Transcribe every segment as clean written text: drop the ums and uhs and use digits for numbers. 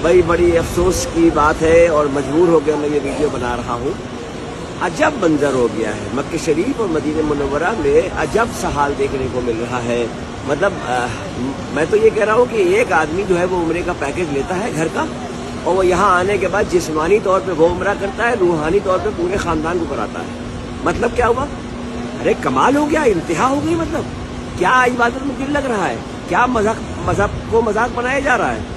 भाई बड़ी अफसोस की बात है और मजबूर हो गया मैं ये वीडियो बना रहा हूँ। अजब मंजर हो गया है, मक्के शरीफ और मदीने मुनव्वरा में अजब सा हाल देखने को मिल रहा है। मतलब मैं तो ये कह रहा हूँ कि एक आदमी जो है वो उम्रे का पैकेज लेता है घर का, और वो यहाँ आने के बाद जिस्मानी तौर पे वो उम्रा करता है, रूहानी तौर पे पूरे खानदान को कराता है। मतलब क्या हुआ? अरे कमाल हो गया, इंतहा हो गई। मतलब क्या इबादत में दिल लग रहा है? क्या मज़हब को मजाक बनाया जा रहा है?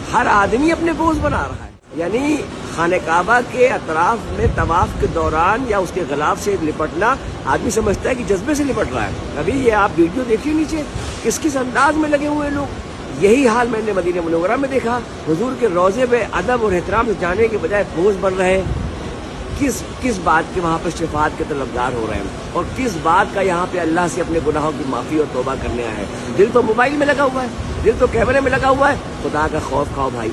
हर आदमी अपने बोझ बना रहा है। यानी खाने काबा के अतराफ में तवाफ के दौरान या उसके गिलाफ से लिपटना आदमी समझता है कि जज्बे से लिपट रहा है। अभी ये आप वीडियो देखिए नीचे किस किस अंदाज में लगे हुए लोग। यही हाल मैंने मदीने मुनव्वरा में देखा। हुजूर के रोजे पे अदब और एहतराम से जाने के बजाय बोझ बन रहे हैं। किस बात के वहाँ पर शिफात के तलबगार हो रहे हैं, और किस बात का यहाँ पे अल्लाह से अपने गुनाहों की माफ़ी और तौबा करने आए हैं। दिल तो मोबाइल में लगा हुआ है, दिल तो कैमरे में लगा हुआ है। खुदा का खौफ खाओ भाई,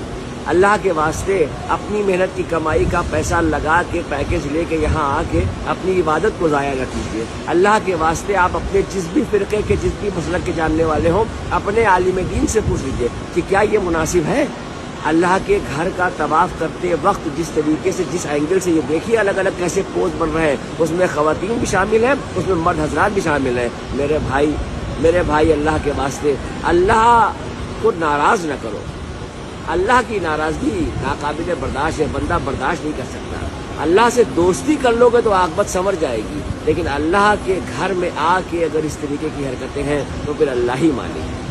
अल्लाह के वास्ते अपनी मेहनत की कमाई का पैसा लगा के पैकेज लेके यहाँ आके अपनी इबादत को ज़ाया न कीजिए। अल्लाह के वास्ते आप अपने जिस भी फ़िरक़े के जिस भी मसलक के जानने वाले हों, अपने आलिम दीन से पूछ लीजिए कि क्या ये मुनासिब है। अल्लाह के घर का तवाफ करते वक्त जिस तरीके से, जिस एंगल से, ये देखिए अलग अलग कैसे पोज बन रहे हैं। उसमें ख़वातीन भी शामिल हैं, उसमें मर्द हजरात भी शामिल हैं। मेरे भाई अल्लाह के वास्ते अल्लाह को नाराज़ न करो। अल्लाह की नाराज़गी नाकाबिल बर्दाश्त है, बंदा बर्दाश्त नहीं कर सकता। अल्लाह से दोस्ती कर लोगे तो आक़िबत संवर जाएगी, लेकिन अल्लाह के घर में आके अगर इस तरीके की हरकतें हैं तो फिर अल्लाह ही मानेगी।